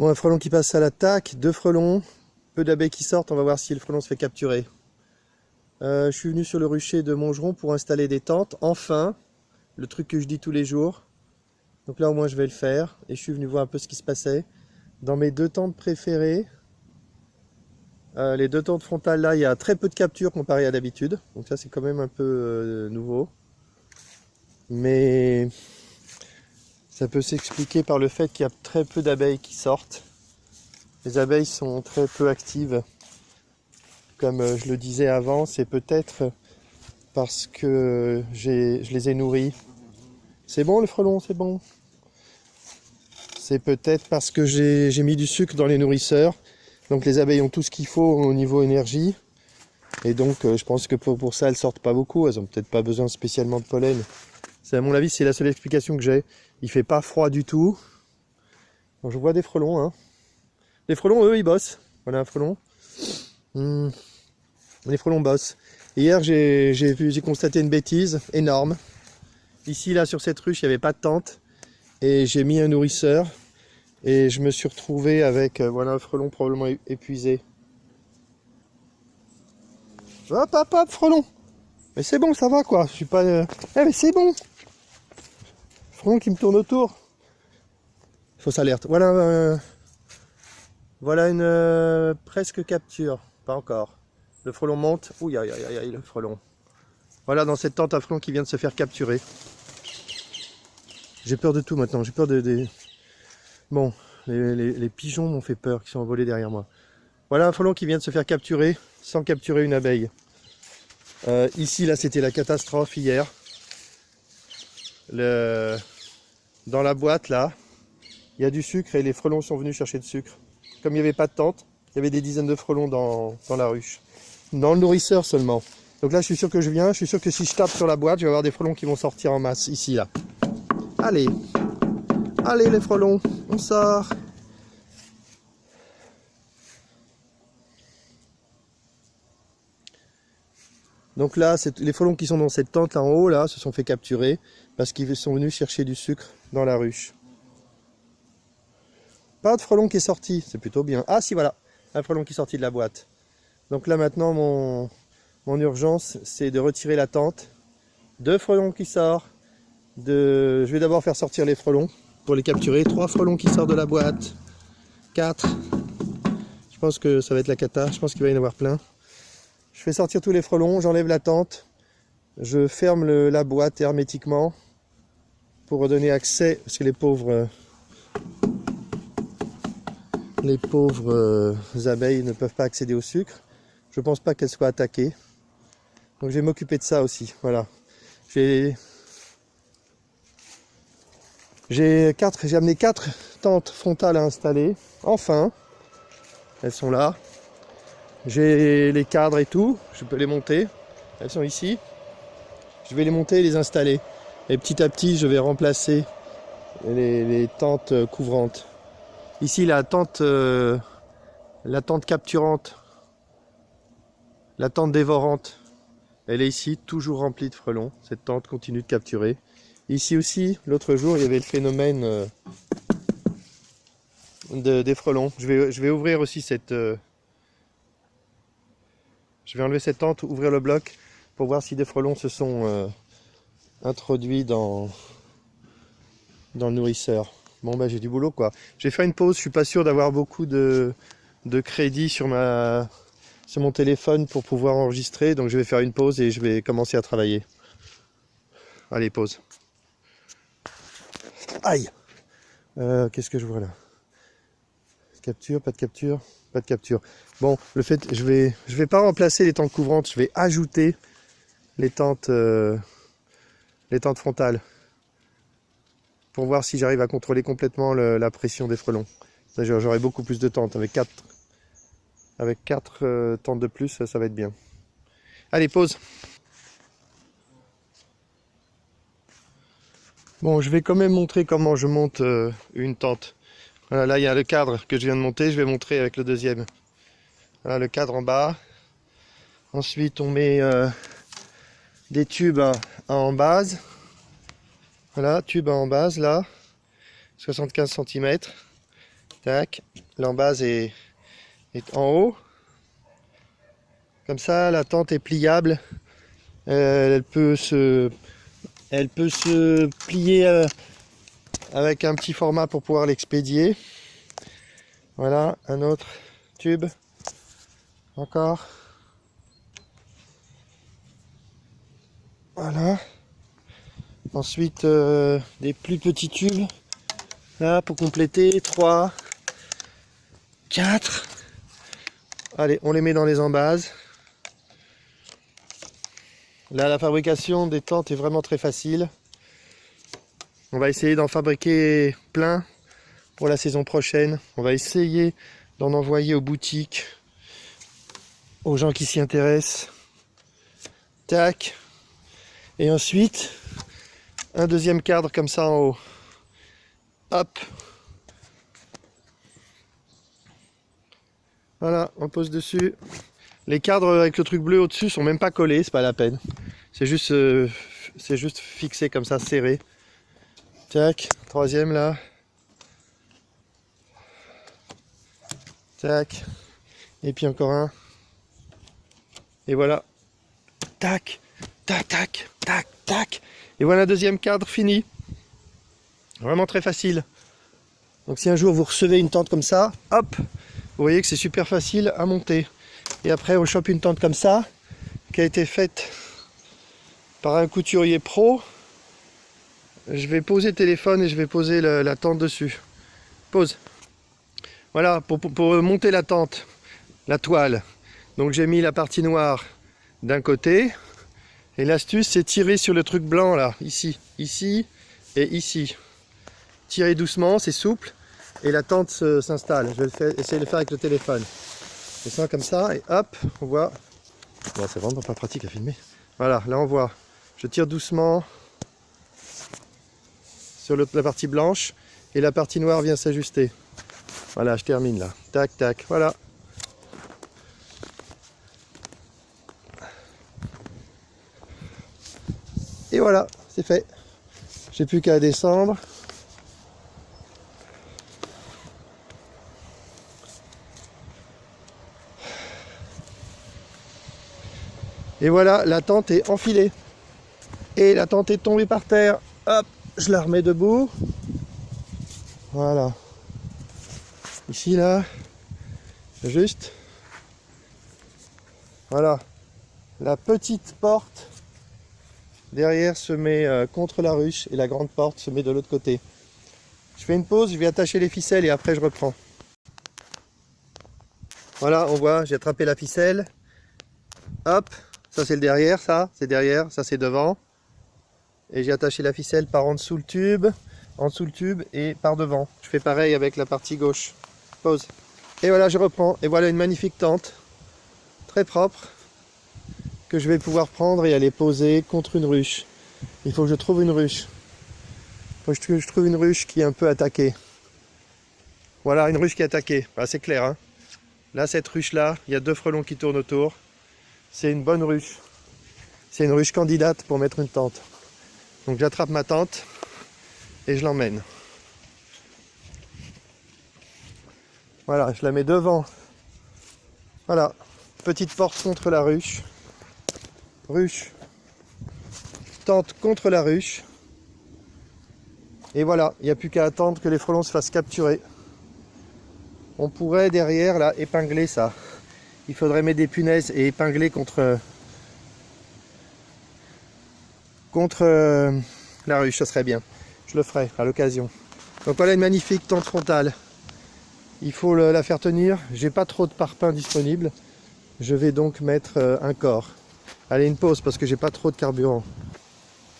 Bon, un frelon qui passe à l'attaque, 2 frelons, peu d'abeilles qui sortent, on va voir si le frelon se fait capturer. Je suis venu sur le rucher de Montgeron pour installer des tentes, enfin, le truc que je dis tous les jours. Donc là au moins je vais le faire, et je suis venu voir un peu ce qui se passait. Dans mes 2 tentes préférées, les 2 tentes frontales là, il y a très peu de captures comparé à d'habitude, donc ça c'est quand même un peu nouveau. Mais ça peut s'expliquer par le fait qu'il y a très peu d'abeilles qui sortent. Les abeilles sont très peu actives. Comme je le disais avant, c'est peut-être parce que je les ai nourries. C'est bon le frelon, c'est bon. C'est peut-être parce que j'ai mis du sucre dans les nourrisseurs. Donc les abeilles ont tout ce qu'il faut au niveau énergie. Et donc je pense que pour ça elles sortent pas beaucoup. Elles ont peut-être pas besoin spécialement de pollen. À mon avis c'est la seule explication que j'ai. Il fait pas froid du tout. Bon, je vois des frelons. Hein. Les frelons eux ils bossent. Voilà un frelon. Les frelons bossent. Hier j'ai constaté une bêtise énorme. Ici là sur cette ruche il n'y avait pas de tente. Et j'ai mis un nourrisseur. Et je me suis retrouvé avec voilà un frelon probablement épuisé. Hop hop hop frelon. Mais c'est bon ça va quoi. Je suis pas. Eh mais c'est bon. Frelon qui me tourne autour. Fausse alerte. Voilà voilà une presque capture. Pas encore. Le frelon monte. Ouh aïe aïe aïe le frelon. Voilà dans cette tente un frelon qui vient de se faire capturer. J'ai peur de tout maintenant. J'ai peur des... Bon, les pigeons m'ont fait peur qui sont envolés derrière moi. Voilà un frelon qui vient de se faire capturer sans capturer une abeille. Ici là c'était la catastrophe hier. Dans la boîte là, il y a du sucre et les frelons sont venus chercher du sucre. Comme il n'y avait pas de tente, il y avait des dizaines de frelons dans la ruche. Dans le nourrisseur seulement. Donc là je suis sûr que je suis sûr que si je tape sur la boîte, je vais avoir des frelons qui vont sortir en masse, ici là. Allez, allez les frelons, on sort. Donc là, les frelons qui sont dans cette tente là en haut, là, se sont fait capturer parce qu'ils sont venus chercher du sucre dans la ruche. Pas de frelon qui est sorti, c'est plutôt bien. Ah si, voilà, un frelon qui est sorti de la boîte. Donc là maintenant, mon urgence, c'est de retirer la tente. 2 frelons qui sortent. Je vais d'abord faire sortir les frelons pour les capturer. 3 frelons qui sortent de la boîte. 4. Je pense que ça va être la cata, je pense qu'il va y en avoir plein. Je fais sortir tous les frelons, j'enlève la tente, je ferme la boîte hermétiquement pour redonner accès, parce que les pauvres abeilles ne peuvent pas accéder au sucre. Je ne pense pas qu'elles soient attaquées. Donc je vais m'occuper de ça aussi. Voilà. J'ai amené 4 tentes frontales à installer. Enfin, elles sont là. J'ai les cadres et tout, je peux les monter. Elles sont ici. Je vais les monter et les installer. Et petit à petit, je vais remplacer les tentes couvrantes. Ici, la tente capturante, la tente dévorante, elle est ici, toujours remplie de frelons. Cette tente continue de capturer. Ici aussi, l'autre jour, il y avait le phénomène des frelons. Je vais ouvrir aussi cette... Je vais enlever cette tente, ouvrir le bloc pour voir si des frelons se sont introduits dans le nourrisseur. Bon bah j'ai du boulot quoi. J'ai fait une pause, je suis pas sûr d'avoir beaucoup de crédit sur mon téléphone pour pouvoir enregistrer, donc je vais faire une pause et je vais commencer à travailler. Allez, pause. Aïe. Qu'est-ce que je vois là? Capture, pas de capture, pas de capture. Bon, je vais pas remplacer les tentes couvrantes, je vais ajouter les tentes frontales pour voir si j'arrive à contrôler complètement la pression des frelons. J'aurai beaucoup plus de tentes avec 4 tentes de plus, ça va être bien. Allez, pause. Bon, je vais quand même montrer comment je monte une tente. Voilà, là il y a le cadre que je viens de monter, je vais montrer avec le deuxième. Voilà le cadre en bas. Ensuite on met des tubes en base. Voilà, tube en base là, 75 cm. Tac, l'embase est en haut. Comme ça, la tente est pliable. Elle peut se plier avec un petit format pour pouvoir l'expédier. Voilà, un autre tube. Encore. Voilà. Ensuite, des plus petits tubes. Là, pour compléter. 3, 4. Allez, on les met dans les embases. Là, la fabrication des tentes est vraiment très facile. On va essayer d'en fabriquer plein pour la saison prochaine. On va essayer d'en envoyer aux boutiques, aux gens qui s'y intéressent. Tac. Et ensuite, un deuxième cadre comme ça en haut. Hop. Voilà, on pose dessus. Les cadres avec le truc bleu au-dessus sont même pas collés, c'est pas la peine. C'est juste fixé comme ça, serré. Tac, troisième là. Tac. Et puis encore un. Et voilà. Tac, tac, tac, tac, tac. Et voilà un deuxième cadre fini. Vraiment très facile. Donc si un jour vous recevez une tente comme ça, hop, vous voyez que c'est super facile à monter. Et après on chope une tente comme ça, qui a été faite par un couturier pro. Je vais poser le téléphone et je vais poser la tente dessus. Pose. Voilà, pour monter la tente, la toile. Donc j'ai mis la partie noire d'un côté. Et l'astuce, c'est tirer sur le truc blanc là, ici, ici et ici. Tirer doucement, c'est souple. Et la tente s'installe. Je vais essayer de le faire avec le téléphone. Je sens comme ça et hop, on voit. Bon, c'est vraiment pas pratique à filmer. Voilà, là on voit. Je tire doucement sur la partie blanche et la partie noire vient s'ajuster. Voilà, je termine là. Tac, tac, voilà. Et voilà, c'est fait. J'ai plus qu'à descendre. Et voilà, la tente est enfilée. Et la tente est tombée par terre. Hop, je la remets debout. Voilà. Ici, là, juste. Voilà. La petite porte derrière se met contre la ruche et la grande porte se met de l'autre côté. Je fais une pause, je vais attacher les ficelles et après je reprends. Voilà, on voit, j'ai attrapé la ficelle. Hop, ça c'est le derrière, ça c'est derrière, ça c'est devant. Et j'ai attaché la ficelle par en dessous le tube et par devant. Je fais pareil avec la partie gauche. Pause. Et voilà, je reprends. Et voilà une magnifique tente, très propre, que je vais pouvoir prendre et aller poser contre une ruche. Il faut que je trouve une ruche. Il faut que je trouve une ruche qui est un peu attaquée. Voilà, une ruche qui est attaquée. Bah, c'est clair, hein. Là, cette ruche-là, il y a 2 frelons qui tournent autour. C'est une bonne ruche. C'est une ruche candidate pour mettre une tente. Donc j'attrape ma tente et je l'emmène. Voilà, je la mets devant. Voilà, petite porte contre la ruche. Ruche, tente contre la ruche. Et voilà, il n'y a plus qu'à attendre que les frelons se fassent capturer. On pourrait derrière là épingler ça. Il faudrait mettre des punaises et épingler contre la ruche, ça serait bien. Je le ferai à l'occasion. Donc voilà une magnifique tente frontale. Il faut la faire tenir. J'ai pas trop de parpaings disponibles. Je vais donc mettre un corps. Allez, une pause parce que j'ai pas trop de carburant.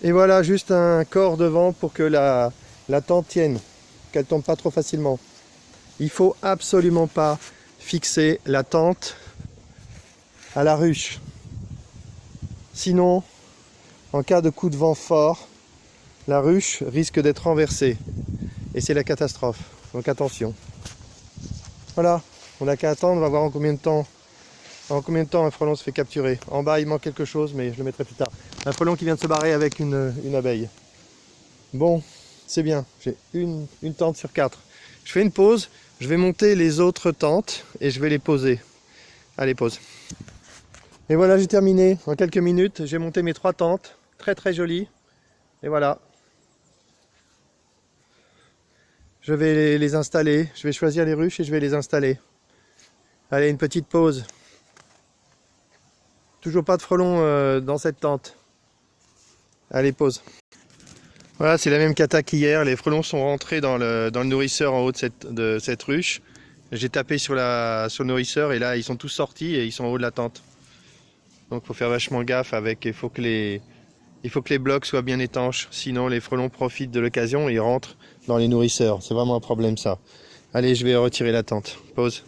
Et voilà, juste un corps devant pour que la tente tienne, qu'elle tombe pas trop facilement. Il faut absolument pas fixer la tente à la ruche. Sinon, en cas de coup de vent fort, la ruche risque d'être renversée. Et c'est la catastrophe. Donc attention. Voilà, on n'a qu'à attendre, on va voir en combien de temps un frelon se fait capturer. En bas, il manque quelque chose, mais je le mettrai plus tard. Un frelon qui vient de se barrer avec une abeille. Bon, c'est bien. J'ai une tente sur 4. Je fais une pause. Je vais monter les autres tentes et je vais les poser. Allez, pause. Et voilà, j'ai terminé. En quelques minutes, j'ai monté mes 3 tentes. Très très jolies. Et voilà. Je vais les installer. Je vais choisir les ruches et je vais les installer. Allez, une petite pause. Toujours pas de frelons dans cette tente. Allez, pause. Voilà, c'est la même cata qu'hier. Les frelons sont rentrés dans le nourrisseur en haut de cette ruche. J'ai tapé sur le nourrisseur et là, ils sont tous sortis et ils sont en haut de la tente. Donc, il faut faire vachement gaffe avec. Il faut que les blocs soient bien étanches. Sinon, les frelons profitent de l'occasion et ils rentrent dans les nourrisseurs. C'est vraiment un problème, ça. Allez, je vais retirer la tente. Pause.